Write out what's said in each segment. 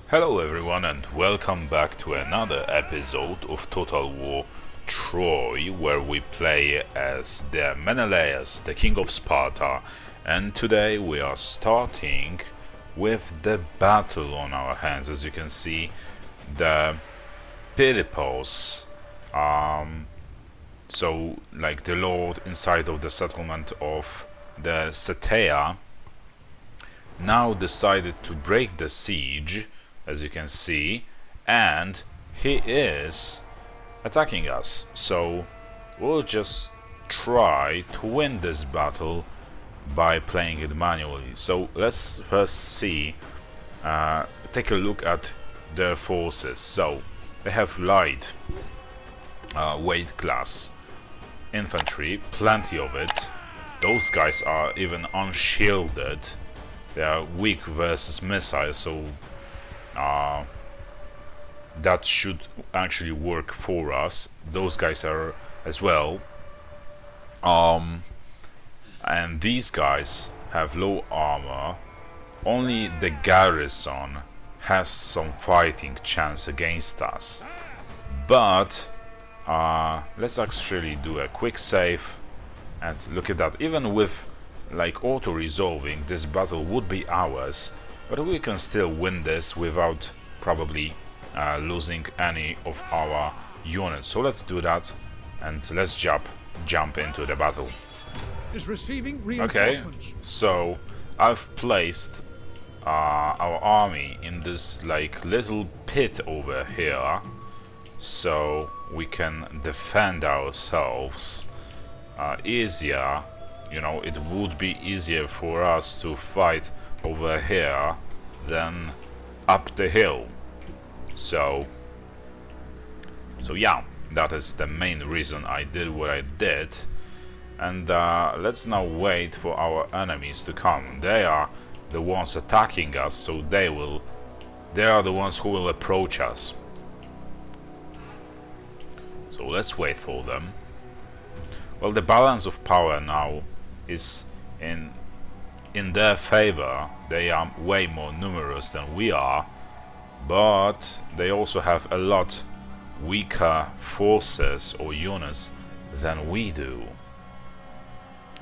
Hello everyone and welcome back to another episode of Total War Troy, where we play as the Menelaus, the king of Sparta, and today we are starting with the battle on our hands. As you can see, the Philippos, so like the lord inside of the settlement of the Cetea, now decided to break the siege, as you can see, and he is attacking us. So we'll just try to win this battle by playing it manually. So let's first see, take a look at their forces. So they have light weight class infantry, plenty of it. Those guys are even unshielded. They are weak versus missiles, so that should actually work for us. Those guys are as well. And these guys have low armor. Only the garrison has some fighting chance against us. But let's actually do a quick save and look at that. Even with like auto-resolving, this battle would be ours, but we can still win this without probably losing any of our units. So let's do that and let's jump into the battle. Is receiving Okay, reinforcements. so I've placed our army in this like little pit over here, so we can defend ourselves easier. You know, it would be easier for us to fight over here than up the hill. So yeah, that is the main reason I did what I did. And let's now wait for our enemies to come. They are the ones attacking us, so they are the ones who will approach us. So let's wait for them. Well, the balance of power now is in their favor. They are way more numerous than we are, but they also have a lot weaker forces or units than we do.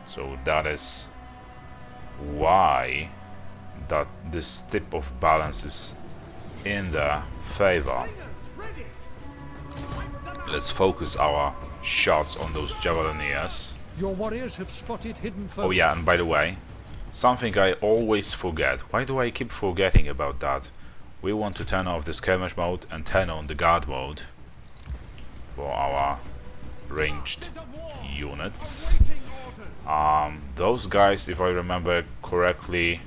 So that is why that this tip of balance is in their favor. Let's focus our shots on those javelineers. Your warriors have spotted hidden foes. Oh yeah, and by the way, something I always forget. Why do I keep forgetting about that? We want to turn off the skirmish mode and turn on the guard mode for our ranged units. Those guys, if I remember correctly,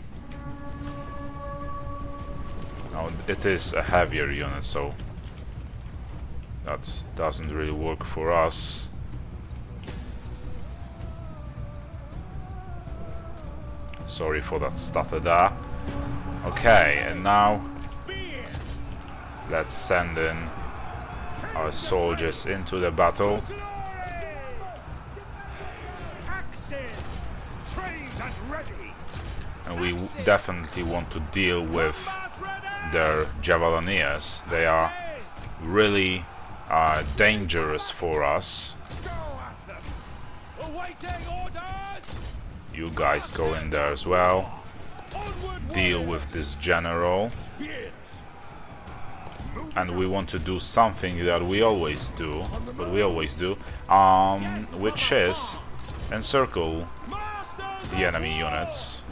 no, it is a heavier unit, so that doesn't really work for us. Sorry for that stutter there. Okay, and now let's send in our soldiers into the battle. And we definitely want to deal with their javelineers. They are really dangerous for us. You guys go in there as well. Deal with this general. And we want to do something that we always do, which is encircle the enemy units.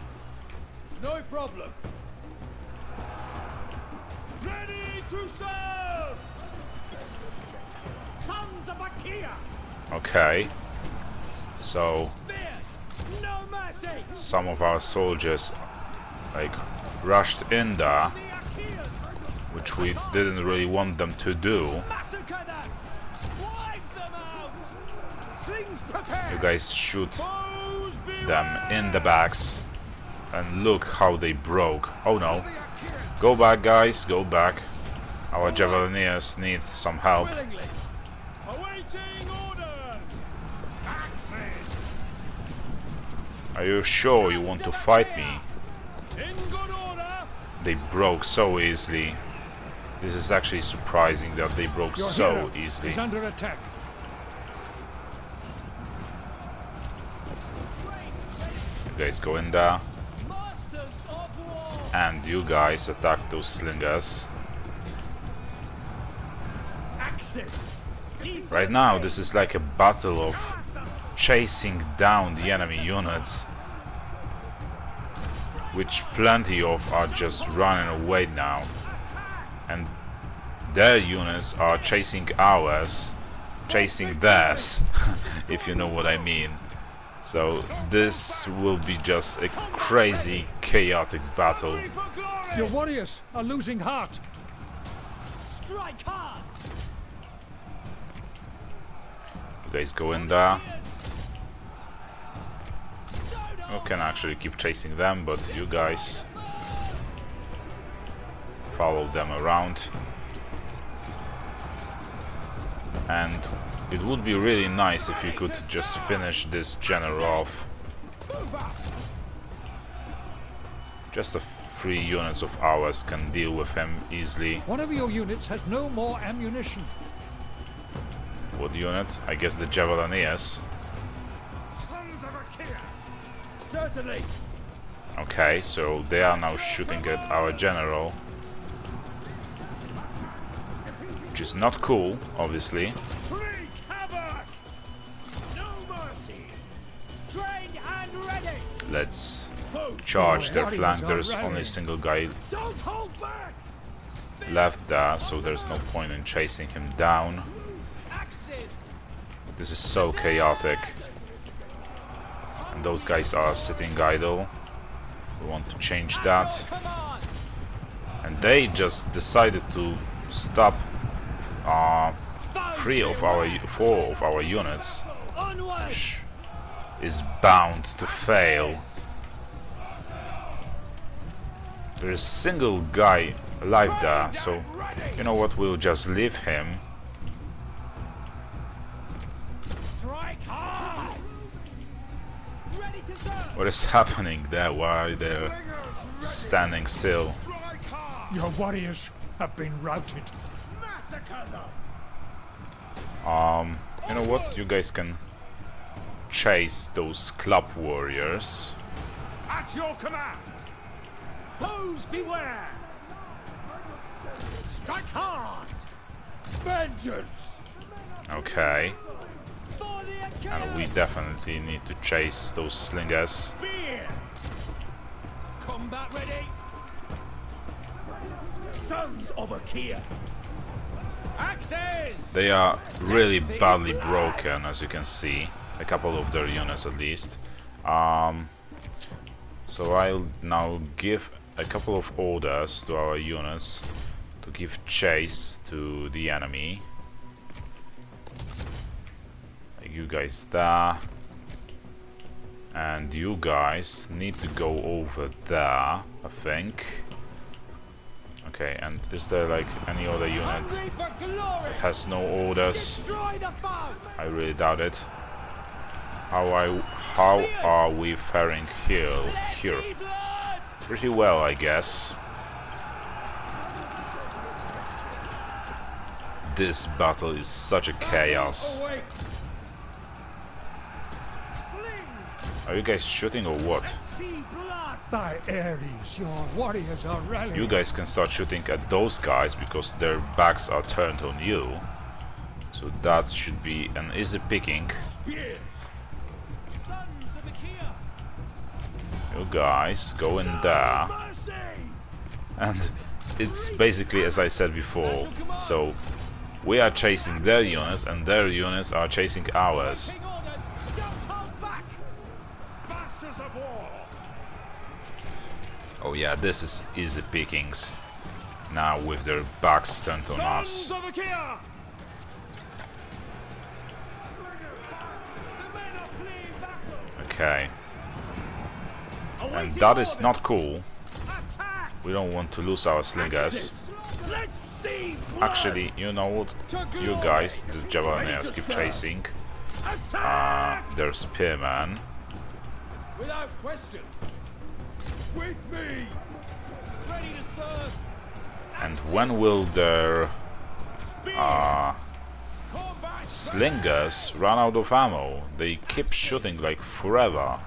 No problem. Ready to serve. Sons of Achaea. Okay, so No mercy. some of our soldiers like rushed in there, which we didn't really want them to do. Massacre them. Wipe them out. Slings You prepared. guys shoot Foes them in the backs, and look how they broke. Oh no, go back guys, go back. Our javelineers need some help. willingly. Awaiting orders. Axes. Are you sure you want to fight me? In good order. They broke so easily. This is actually surprising that they broke Your so hero easily. is under attack. You guys go in there, Masters of war. and you guys attack those slingers. Axis. Right now, this is like a battle of chasing down the enemy units, which plenty of are just running away now, and their units are chasing ours, chasing theirs, if you know what I mean. So this will be just a crazy, chaotic battle. Your warriors are losing heart. Strike hard. You guys go in there. You can actually keep chasing them, but you guys follow them around. And it would be really nice if you could just finish this general off. Just a 3 units of ours can deal with him easily. One of your units has no more ammunition. What unit? I guess the Javelineers. Sons of Achaia. Certainly. Okay, so they are now shooting at our general, which is not cool, obviously. Wreak havoc. No mercy. Trained and ready. Let's Foe. charge their warriors flank. are There's rallying. only a single guy Don't hold back. left there, so there's no point in chasing him down. Axis. This is so chaotic. And those guys are sitting idle. We want to change that. Come on. And they just decided to stop 4 of our units, Onward. which is bound to fail. There's a single guy alive there, so you know what, we'll just leave him. Strike hard. Ready to serve. What is happening there? Why are they standing still? Strike hard. Your warriors have been routed. Massacre them. You know what, you guys can chase those club warriors. At your command. Foes beware. Strike hard. Vengeance. Okay, For the Achaia. and we definitely need to chase those slingers. Spears. Combat ready. Sons of Achaia. Axes. They are really badly broken, as you can see. A couple of their units at least. So I'll now give a couple of orders to our units to give chase to the enemy. Like you guys there. And you guys need to go over there, I think. Okay, and is there like any other unit Hungry for glory. that has no orders? Destroy the foe. I really doubt it. How are we faring here? See blood. Pretty well, I guess. This battle is such a chaos. Awake. Sling. Are you guys shooting or what? See blood. By Ares, your warriors are rallying. You guys can start shooting at those guys because their backs are turned on you. So that should be an easy picking. Spears. Sons of Achaia. You guys go in there. Mercy. And it's basically as I said before. So we are chasing their units and their units are chasing ours. King orders. Don't hold back. Masters of war. Oh yeah, this is easy pickings. Now with their backs turned on us. Sons of Achaia. The men are fleeing battle. Okay. And Awaiting that is orders. not cool. Attack. We don't want to lose our slingers. Let's see blood. Actually, you know what? To You glory. guys, the Javelineers, keep chasing Attack. their spearmen. Without question. With me. Ready to serve. And when will their slingers run out of ammo? They keep shooting like forever.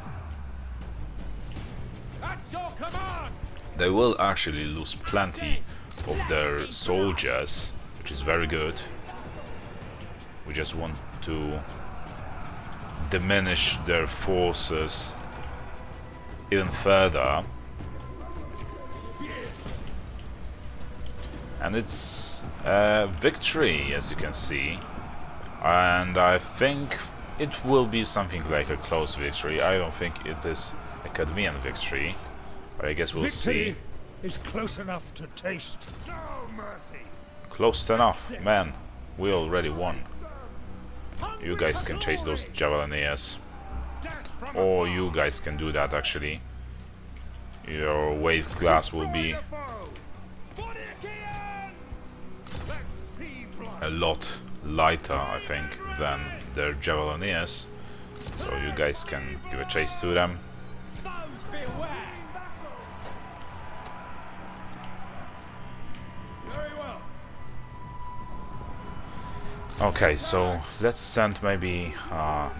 At your command! They will actually lose plenty of their soldiers, which is very good. We just want to diminish their forces even further. And it's a victory, as you can see. And I think it will be something like a close victory. I don't think it is a Cadmean victory, but I guess we'll Victory see. is close enough to taste. No mercy! Close enough, man. We already won. You guys can chase those javelineers, Death from or afar. you guys can do that actually. Your weight class will be Destroy the foe! Phoenicians! Let's see blood! a lot lighter, I think, than their javelineers. So you guys can give a chase to them. Foes beware! Very well. Okay, so let's send maybe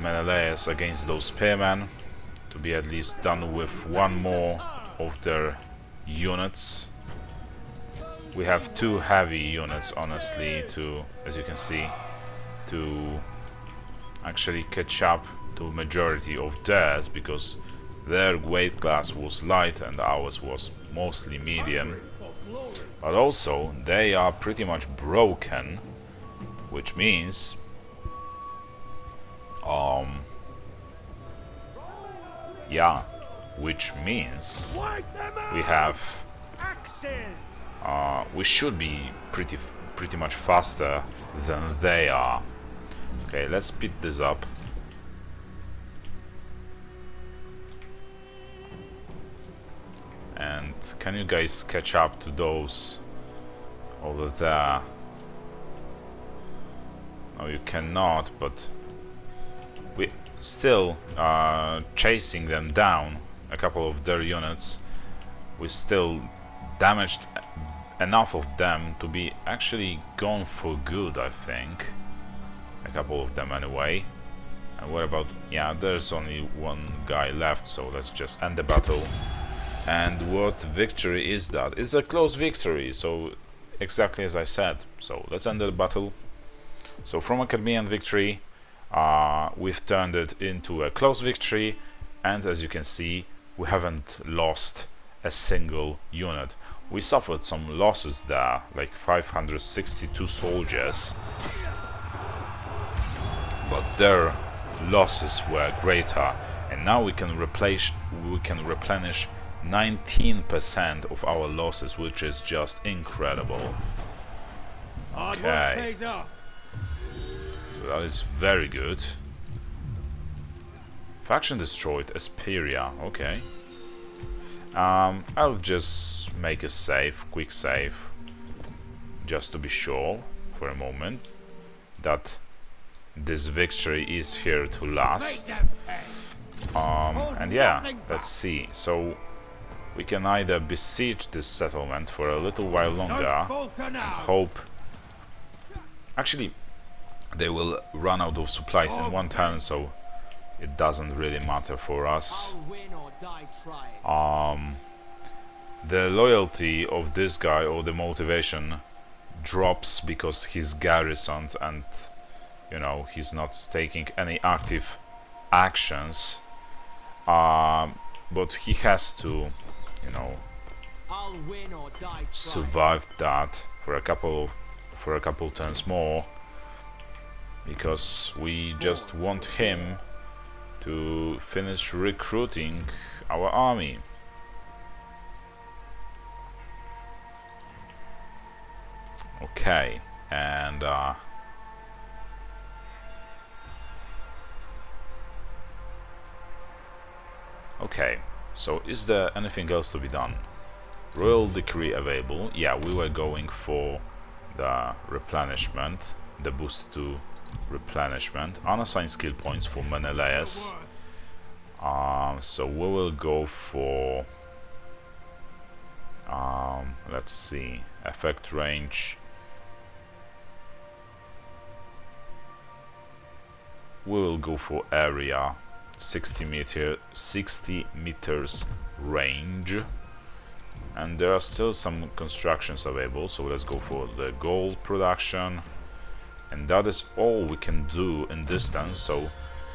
Menelaus against those spearmen to be at least done with one more of their units. We have two heavy units, honestly, to, as you can see, to actually catch up to majority of theirs, because their weight class was light and ours was mostly medium. But also they are pretty much broken, which means yeah, which means Wipe them out! we have Axes! we should be pretty much faster than they are. Okay, let's speed this up. And can you guys catch up to those over there? No, you cannot, but we still chasing them down. A couple of their units. We still damaged enough of them to be actually gone for good, I think. A couple of them anyway. And what about... yeah, there's only one guy left, so let's just end the battle. And what victory is that? It's a close victory, so exactly as I said. So let's end the battle. So from a Cadmean victory, we've turned it into a close victory, and as you can see, we haven't lost a single unit. We suffered some losses there, like 562 soldiers, but their losses were greater, and now we can replenish 19% of our losses, which is just incredible. Hard work Okay, pays off. so that is very good. Faction destroyed, Asperia. Okay. I'll just make a save, quick save, just to be sure for a moment that this victory is here to Make last. them pay. And yeah, let's see. So we can either besiege this settlement for a little while longer Don't falter and now. hope. Actually, they will run out of supplies in one turn, so it doesn't really matter for us. I'll win or die trying. The loyalty of this guy, or the motivation, drops because he's garrisoned and, you know, he's not taking any active actions. But he has to, you know, I'll win or die trying. survive that for a couple turns more, because we just want him to finish recruiting our army. Okay, and okay, so is there anything else to be done? Royal decree available. Yeah, we were going for the replenishment, the boost to replenishment. Unassigned skill points for Menelaus. So we will go for Let's see, effect range. We will go for area, 60 meters range, and there are still some constructions available, so let's go for the gold production, and that is all we can do in distance. So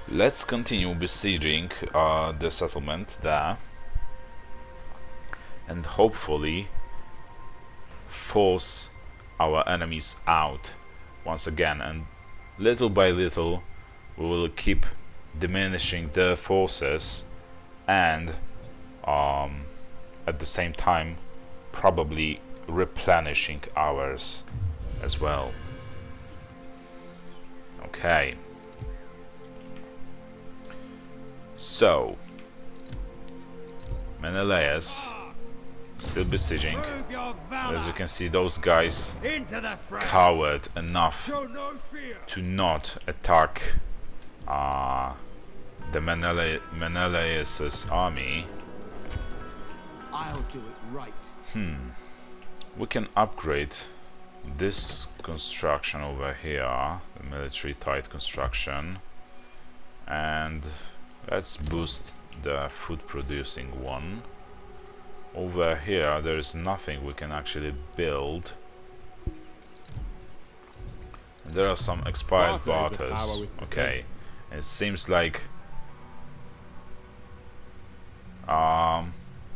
let's continue besieging the settlement there, and hopefully force our enemies out once again, and little by little we will keep diminishing their forces, and at the same time probably replenishing ours as well. Okay, so Menelaus still besieging. Prove your valor. As you can see, those guys Into the fray. coward enough Show no fear. to not attack the Menelaus's army. I'll do it right. We can upgrade this construction over here, the military tight construction, and let's boost the food producing one. Over here there is nothing we can actually build. And there are some expired Sparta is the barters. power with the Okay, it seems like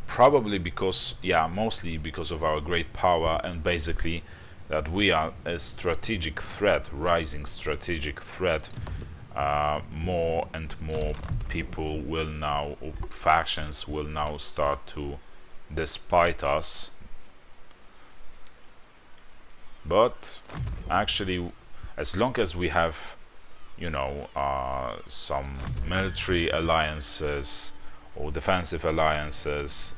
probably because, yeah, mostly because of our great power, and basically that we are a strategic threat, rising strategic threat. More and more people will now, or factions will now start to despite us. But actually, as long as we have, you know, some military alliances or defensive alliances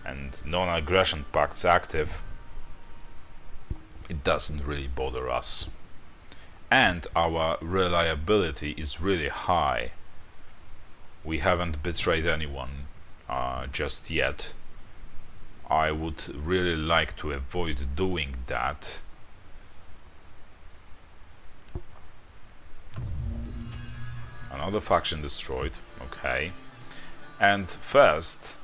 and non-aggression pacts active, it doesn't really bother us, and our reliability is really high. We haven't betrayed anyone just yet. I would really like to avoid doing that. Another faction destroyed. Okay, and first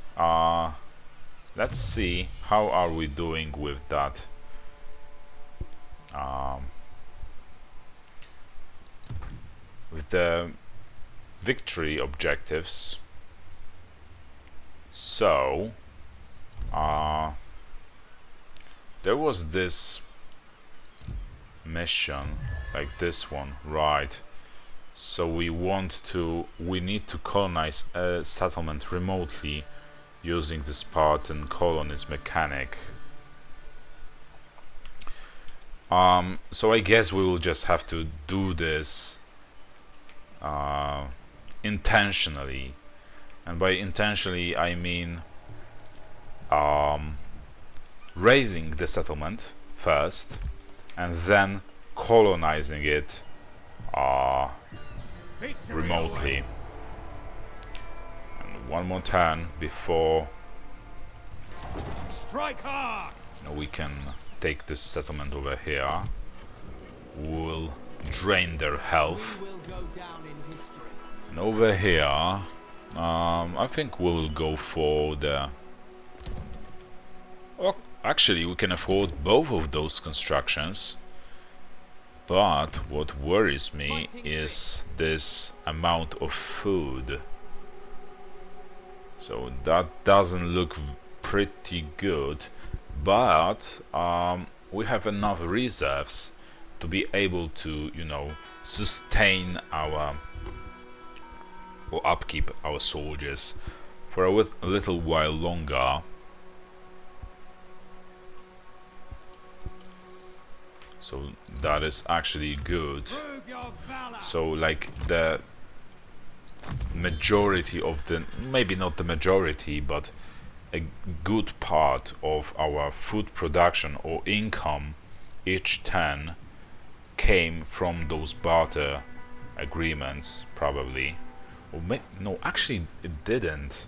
let's see how are we doing with that with the victory objectives. So there was this mission like this one, right? So we need to colonize a settlement remotely using the Spartan colonies mechanic. So I guess we will just have to do this intentionally, and by intentionally I mean raising the settlement first and then colonizing it Victory remotely. awaits. And one more turn before Strike hard. we can take this settlement over here. We'll drain their health. We will go down in history. And over here, I think we will go for the... Well, actually, we can afford both of those constructions. But what worries me is this amount of food. So that doesn't look pretty good. But we have enough reserves to be able to, you know, sustain our or upkeep our soldiers for a little while longer. So that is actually good. Prove your valor. So like the majority of the, maybe not the majority, but a good part of our food production or income each 10 came from those barter agreements, probably. Or no, actually it didn't,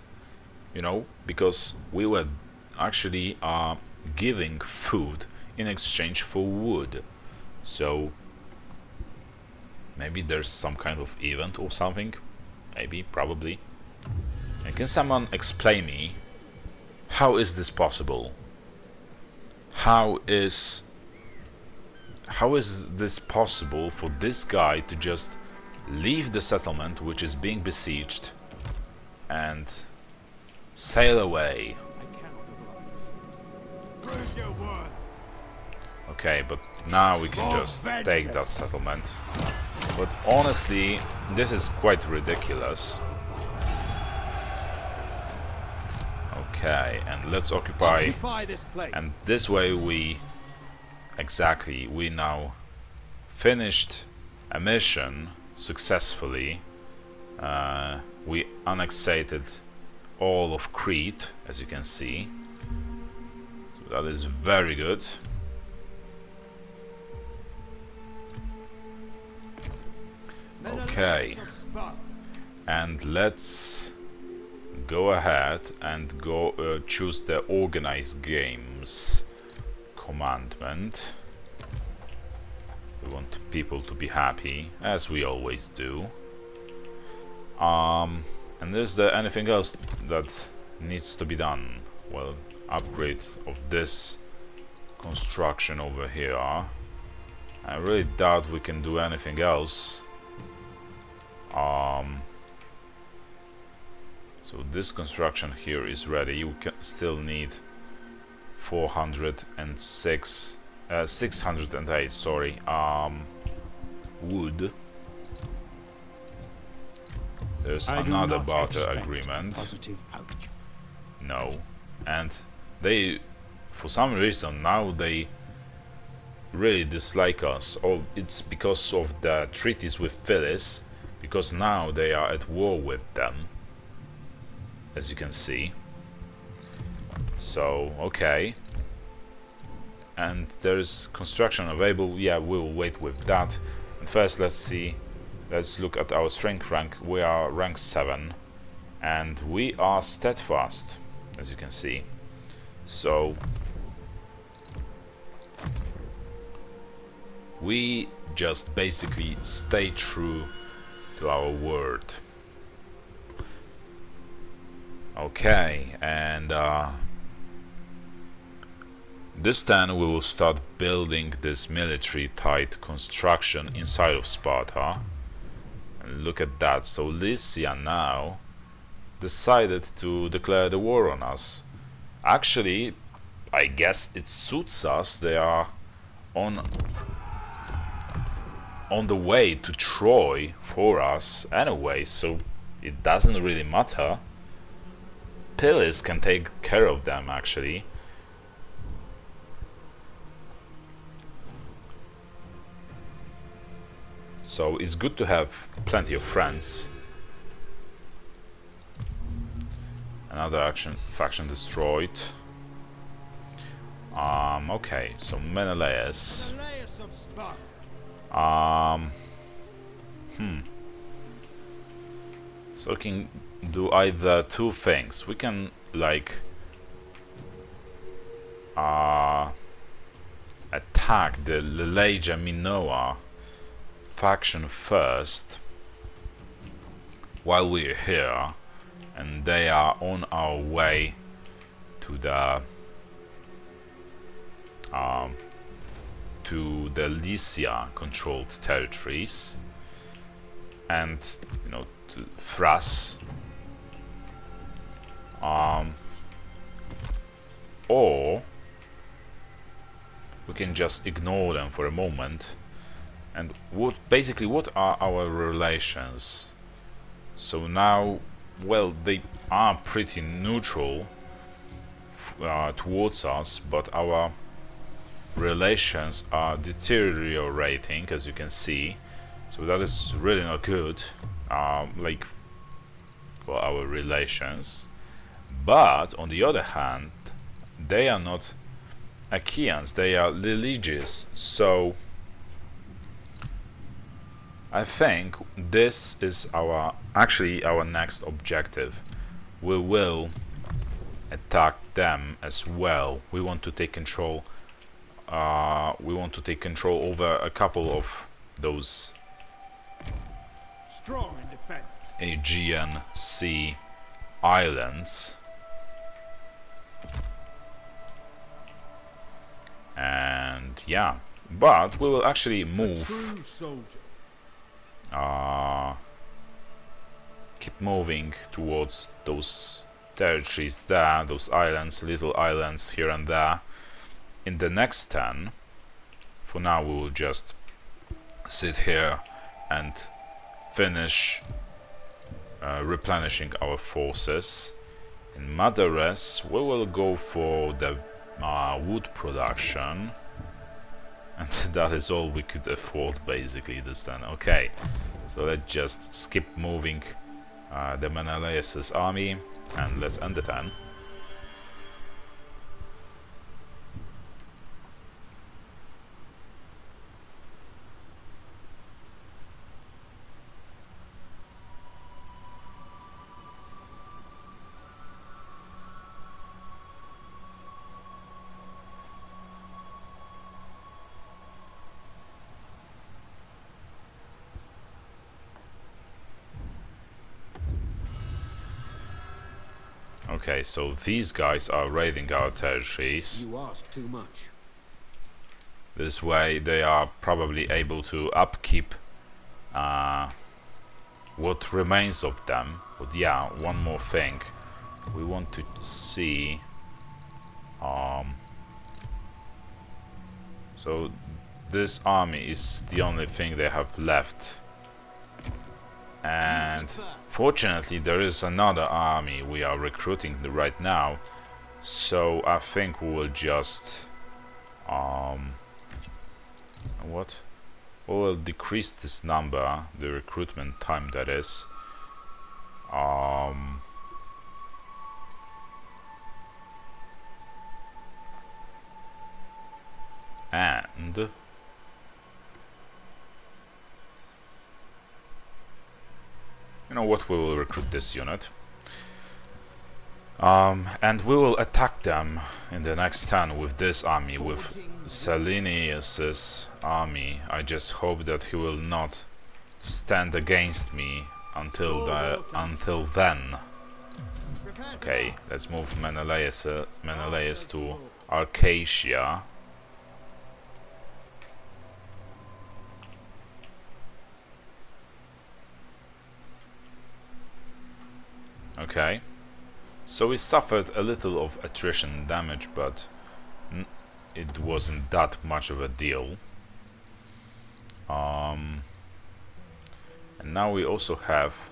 you know, because we were actually giving food in exchange for wood. So maybe there's some kind of event or something. Maybe, probably. And can someone explain me, how is this possible? How is this possible for this guy to just leave the settlement which is being besieged and sail away? Prove your worth. Okay, but now we can just take that settlement. But honestly, this is quite ridiculous. Okay, and let's occupy. Occupy this place. And this way we now finished a mission successfully. We annexated all of Crete, as you can see. So that is very good. Okay, Menelaus of Sparta. and let's go ahead and go choose the organized games commandment. We want people to be happy, as we always do. And is there anything else that needs to be done? Well, upgrade of this construction over here. I really doubt we can do anything else. So this construction here is ready. You can still need 608, sorry, wood. There's another barter agreement. No. And they, for some reason, now they really dislike us. Oh, it's because of the treaties with Phyllis, because now they are at war with them, as you can see. So, okay. And there's construction available. Yeah, we'll wait with that. And first, let's look at our strength rank. We are rank 7, and we are steadfast, as you can see. So we just basically stay true to our word. Okay, and this time we will start building this military tight construction inside of Sparta. And look at that. So Lycia now decided to declare the war on us. Actually, I guess it suits us. They are on the way to Troy for us anyway, so it doesn't really matter. Pyllis can take care of them, actually. So it's good to have plenty of friends. Another faction destroyed. Okay, so Menelaus. Menelaus of Sparta. So we can do either two things. We can like attack the Leleja Minoa faction first while we're here, and they are on our way to the Lycia controlled territories, and to Thrace, or we can just ignore them for a moment. And what are our relations? So now, well, they are pretty neutral towards us, but our relations are deteriorating, as you can see. So that is really not good, like for our relations. But on the other hand, they are not Achaeans, they are religious. So I think this is our next objective. We will attack them as well. We want to take control. We want to take control over a couple of those Strong in defense. Aegean Sea islands. And yeah, but we will actually move. True soldier. Keep moving towards those territories there, those islands, little islands here and there. In the next turn, for now we will just sit here and finish replenishing our forces. In Madares we will go for the wood production, and that is all we could afford basically this turn. Okay, so let's just skip moving the Menelaus' army and let's end the turn. Okay, so these guys are raiding our territories. You ask too much. This way they are probably able to upkeep what remains of them. But yeah, one more thing. We want to see... so this army is the only thing they have left. And fortunately there is another army we are recruiting right now, so I think we will just what? We will decrease this number, the recruitment time that is. And you know what, we will recruit this unit. And we will attack them in the next turn with this army, with Salinius's army. I just hope that he will not stand against me until then. Okay, let's move Menelaus to Arcadia. Okay, so we suffered a little of attrition damage, but it wasn't that much of a deal. And now we also have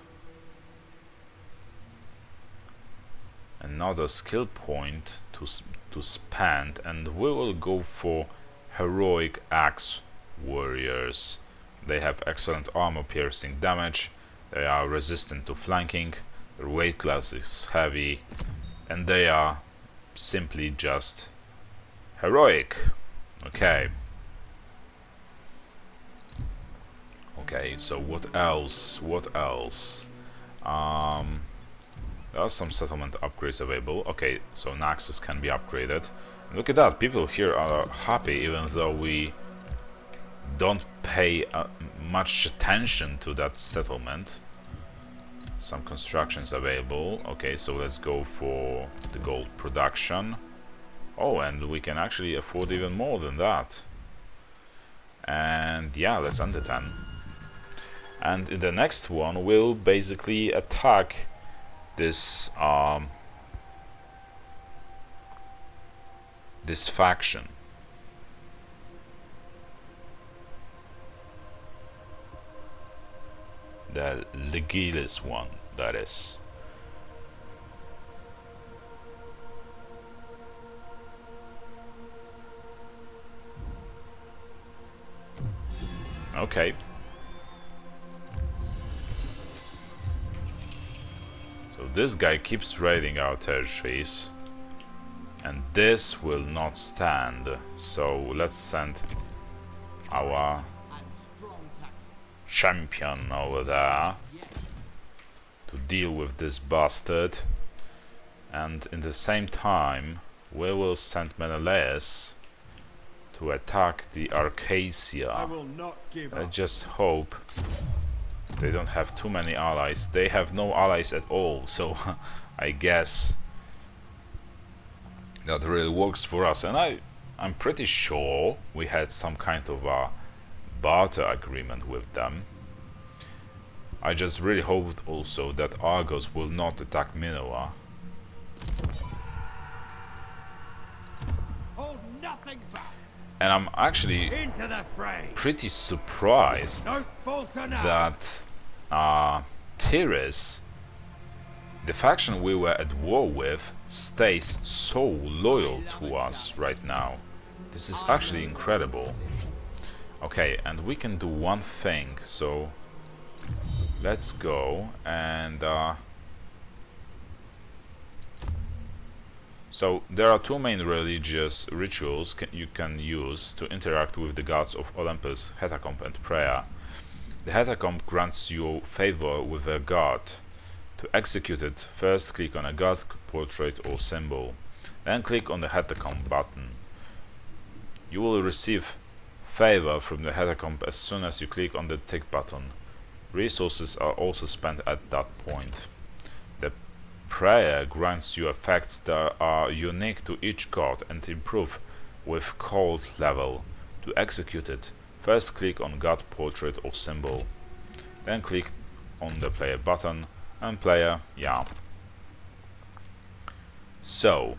another skill point to spend, and we will go for heroic axe warriors. They have excellent armor piercing damage, they are resistant to flanking, their weight class is heavy, and they are simply just heroic. Okay. Okay, so what else? What else? There are some settlement upgrades available. Okay, so Naxos can be upgraded. Look at that, people here are happy even though we don't pay much attention to that settlement. Some constructions available. Okay, so let's go for the gold production. Oh, and we can actually afford even more than that. And yeah, let's end the turn. And in the next one, we'll basically attack this this faction. The Legilis one, that is. Okay. So this guy keeps raiding our territories, and this will not stand. So let's send our champion over there to deal with this bastard. And in the same time, we will send Menelaus to attack the I Arcasia. will not give I up. just hope they don't have too many allies. They have no allies at all, so I guess that really works for us. And I'm pretty sure we had some kind of a barter agreement with them. I just really hope also that Argos will not attack Minoa. Hold nothing back. And I'm actually Into the fray. pretty surprised Don't falter now. that Tyrus, the faction we were at war with, stays so loyal to us right now. This is actually incredible. Okay, and we can do one thing, so let's go and so there are two main religious rituals you can use to interact with the gods of Olympus, Hecatomb and prayer. The Hecatomb grants you favor with a god. To execute it, first click on a god portrait or symbol, then click on the Hecatomb button. You will receive favor from the Hecatomb as soon as you click on the tick button. Resources are also spent at that point. The prayer grants you effects that are unique to each god and improve with cult level. To execute it, first click on god portrait or symbol, then click on the player button and player, yeah. So,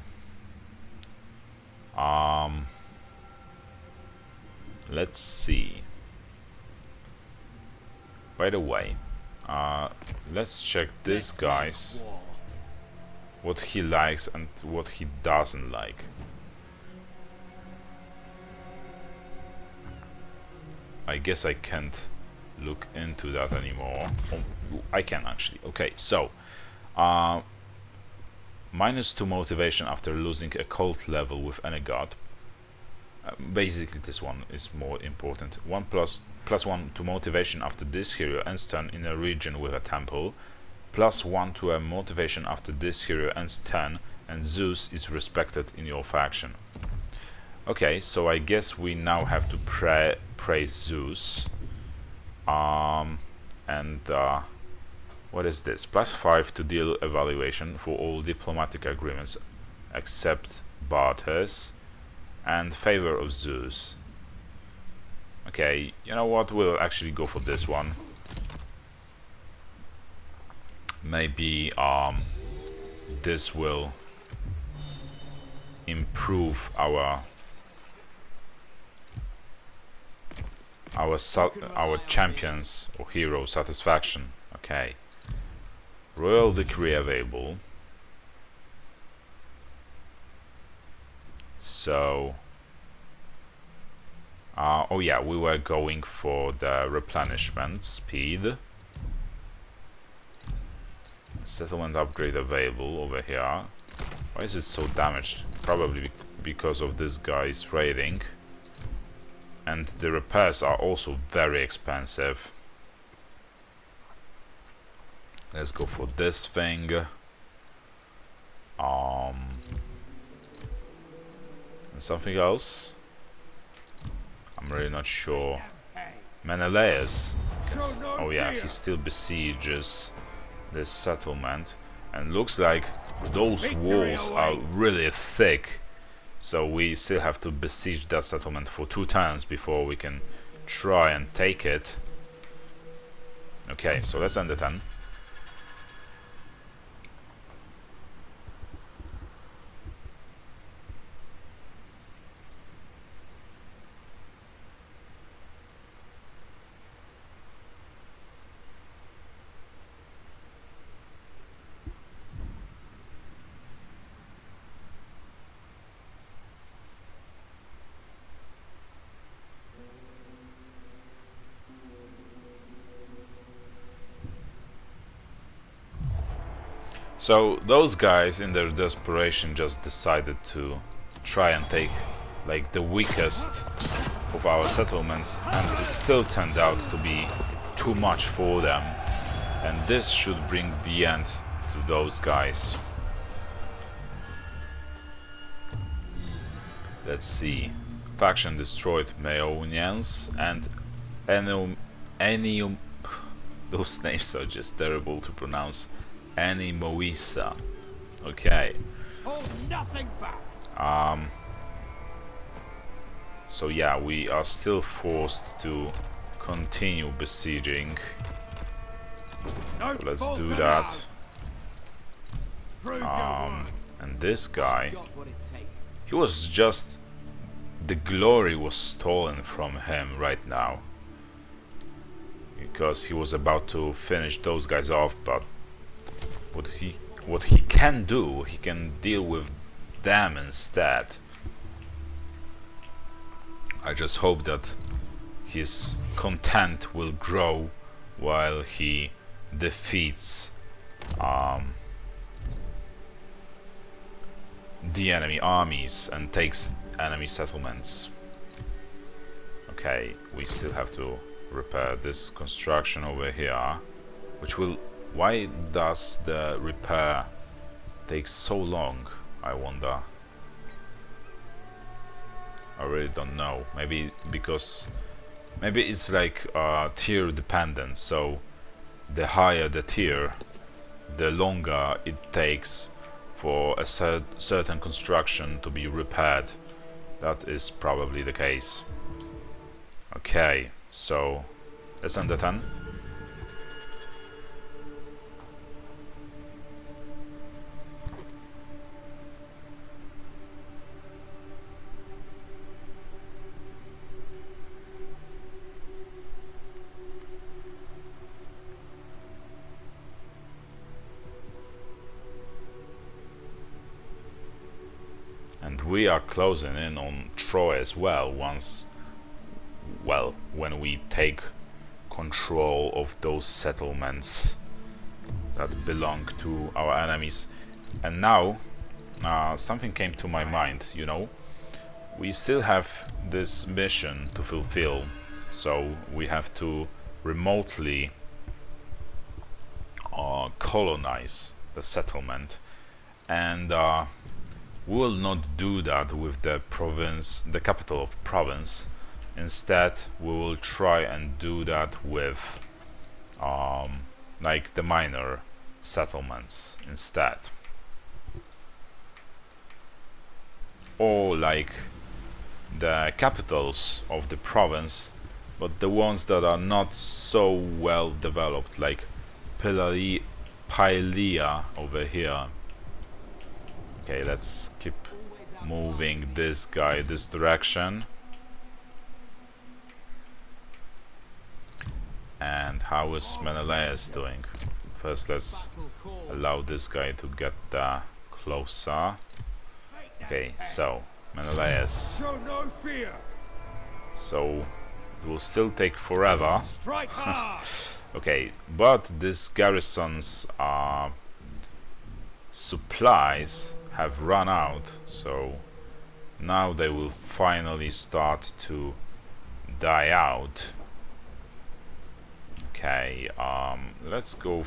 let's see. By the way, let's check this guy's, what he likes and what he doesn't like. I guess I can't look into that anymore. Oh, I can actually. Okay, so -2 motivation after losing a cult level with any god. Basically, this one is more important. +1 to motivation after this hero ends turn in a region with a temple. +1 to a motivation after this hero ends turn and Zeus is respected in your faction. Okay, so I guess we now have to praise Zeus. What is this? +5 to deal evaluation for all diplomatic agreements except barters, and favor of Zeus. Okay, you know what? We'll actually go for this one. Maybe this will improve our champions or hero satisfaction. Okay. Royal decree available. So oh yeah, we were going for the replenishment speed. Settlement upgrade available over here. Why is it so damaged? Probably because of this guy's raiding. And the repairs are also very expensive. Let's go for this thing. And something else? I'm really not sure. Menelaus. Oh yeah, he still besieges this settlement. And looks like those walls are really thick. So we still have to besiege that settlement for 2 turns before we can try and take it. Okay, so let's end the turn. So those guys in their desperation just decided to try and take like the weakest of our settlements, and it still turned out to be too much for them, and this should bring the end to those guys. Let's see. Faction destroyed Maeonians and Enium. Those names are just terrible to pronounce. Animoisa. Okay. Hold nothing back. So yeah, we are still forced to continue besieging. No So let's fault do allowed. that. Prove your worth. And this guy, Got what it takes. he was just... the glory was stolen from him right now. Because he was about to finish those guys off, but what he can do, he can deal with them instead. I just hope that his content will grow while he defeats the enemy armies and takes enemy settlements. Okay, we still have to repair this construction over here, which will... why does the repair take so long, I wonder? I really don't know. Maybe because... maybe it's like tier dependent, so the higher the tier, the longer it takes for a certain construction to be repaired. That is probably the case. Okay, so let's end the turn. And we are closing in on Troy as well once, well, when we take control of those settlements that belong to our enemies. And now something came to my mind, you know, we still have this mission to fulfill, so we have to remotely colonize the settlement, and we will not do that with the province, the capital of province. Instead, we will try and do that with like the minor settlements instead, or like the capitals of the province, but the ones that are not so well developed, like Pylea over here. Okay, let's keep moving this guy this direction. And how is Menelaus doing? First, let's allow this guy to get closer. Okay, so Menelaus. Show no fear. So it will still take forever. Strike hard. Okay, but this garrison's supplies have run out, so now they will finally start to die out. Okay, let's go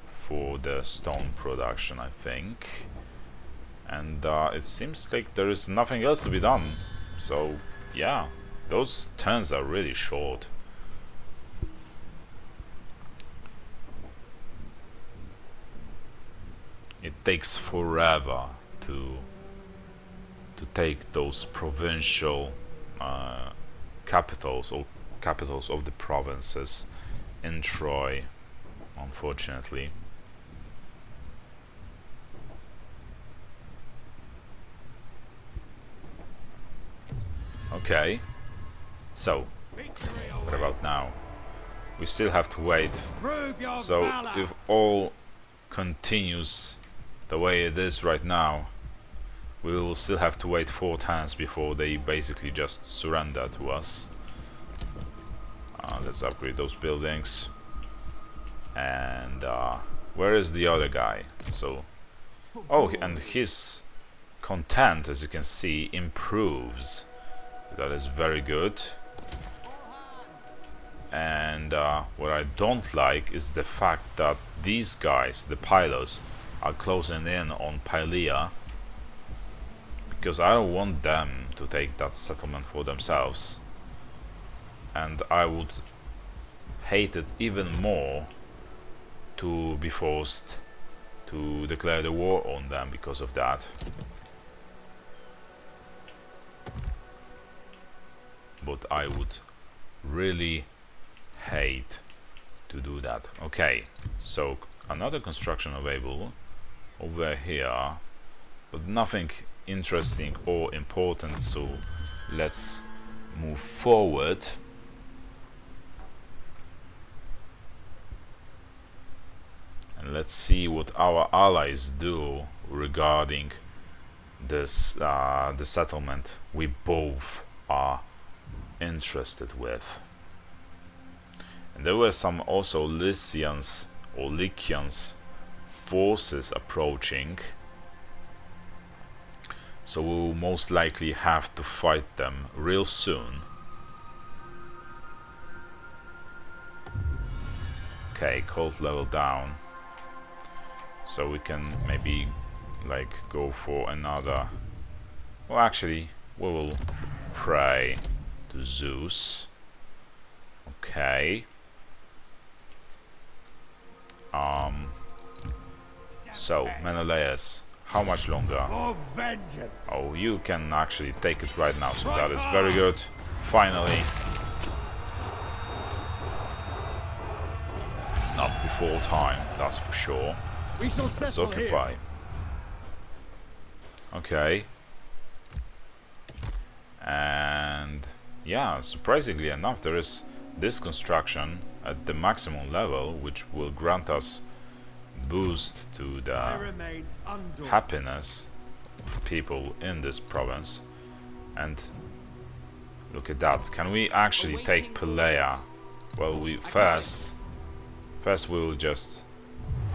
for the stone production, I think. And it seems like there is nothing else to be done. So, yeah, those turns are really short. It takes forever to take those provincial capitals or capitals of the provinces in Troy, unfortunately. Okay, so what about now? We still have to wait. Prove your So valor. if all continues the way it is right now, we will still have to wait 4 turns before they basically just surrender to us. Let's upgrade those buildings. And where is the other guy? So, oh, and his content, as you can see, improves. That is very good. And what I don't like is the fact that these guys, the pilots, are closing in on Pylea, because I don't want them to take that settlement for themselves. And I would hate it even more to be forced to declare the war on them because of that. But I would really hate to do that. Okay, so another construction available over here, but nothing interesting or important, so let's move forward. And let's see what our allies do regarding this the settlement we both are interested with. And there were some also Lycians or Lycians forces approaching, so we will most likely have to fight them real soon. Okay, cult level down, so we can maybe like go for another. Well, actually we will pray to Zeus. Okay. So Menelaus, how much longer? For vengeance. Oh, you can actually take it right now, so that is very good. Finally. Not before time, that's for sure. We shall Let's settle occupy. here. Okay. And yeah, surprisingly enough, there is this construction at the maximum level, which will grant us boost to I the remain undaunted. happiness of people in this province. And look at that. Can we actually take Pelea? Well, we first we will just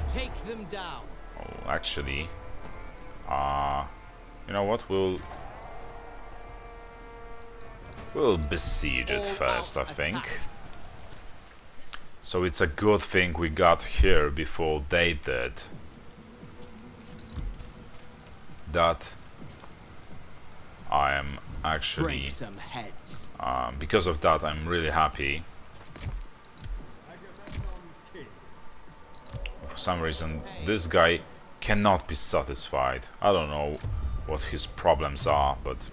Take them down. actually you know what, we'll besiege it All first, I out think. attack. So it's a good thing we got here before they did. That I am actually Break some heads. because of that I'm really happy. For some reason this guy cannot be satisfied. I don't know what his problems are, but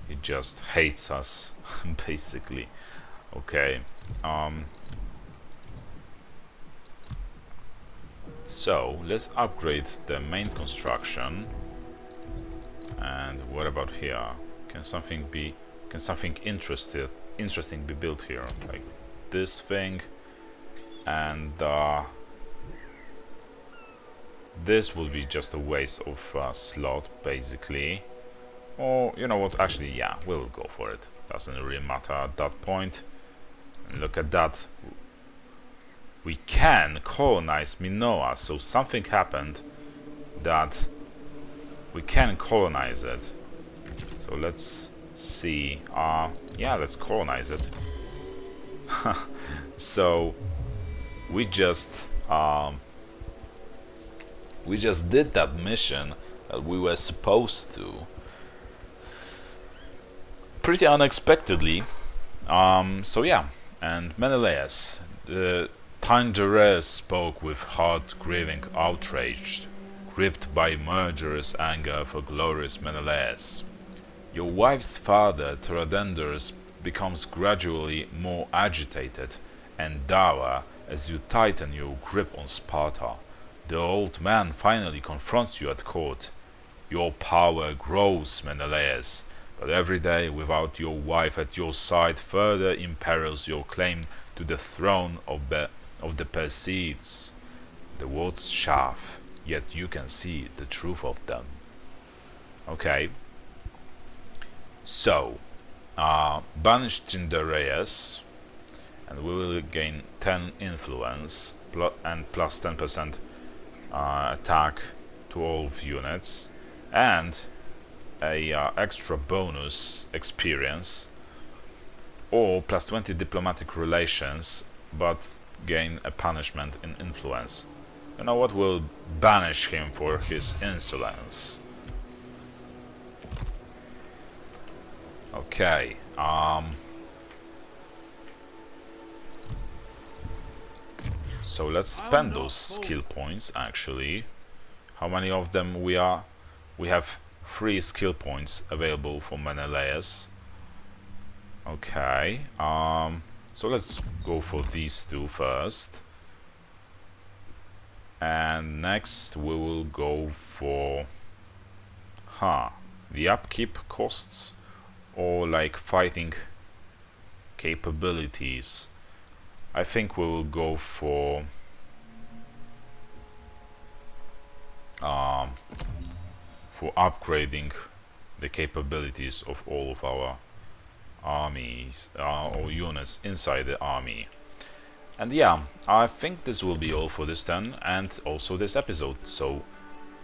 he just hates us basically. Okay. So let's upgrade the main construction. And what about here? Can something interesting be built here? Like this thing, and this will be just a waste of slot basically. Or you know what, actually yeah, we will go for it. Doesn't really matter at that point. And look at that. We can colonize Minoa, so something happened that we can colonize it. So let's see. Yeah, let's colonize it. So we just did that mission that we were supposed to. Pretty unexpectedly. So yeah, and Menelaus, the Tangerous spoke with heart grieving outraged, gripped by murderous anger for glorious Menelaus. Your wife's father, Tradenders, becomes gradually more agitated and dour as you tighten your grip on Sparta. The old man finally confronts you at court. Your power grows, Menelaus, but every day without your wife at your side further imperils your claim to the throne of the Perseids. The words chafe, yet you can see the truth of them. Okay. So, banish Tyndareus, and we will gain 10 influence and plus 10% attack to all units, and a extra bonus experience, or plus 20 diplomatic relations, but gain a punishment in influence. You know what, we'll banish him for his insolence. Okay. So let's spend those skill points actually. How many of them we are? We have 3 skill points available for Menelaus. Okay. So let's go for these 2 first. And next we will go for the upkeep costs or like fighting capabilities. I think we will go for upgrading the capabilities of all of our armies or units inside the army. And yeah, I think this will be all for this turn and also this episode. So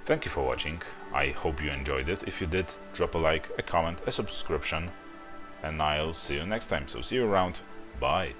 thank you for watching. I hope you enjoyed it. If you did, drop a like, a comment, a subscription, and I'll see you next time. So see you around. Bye.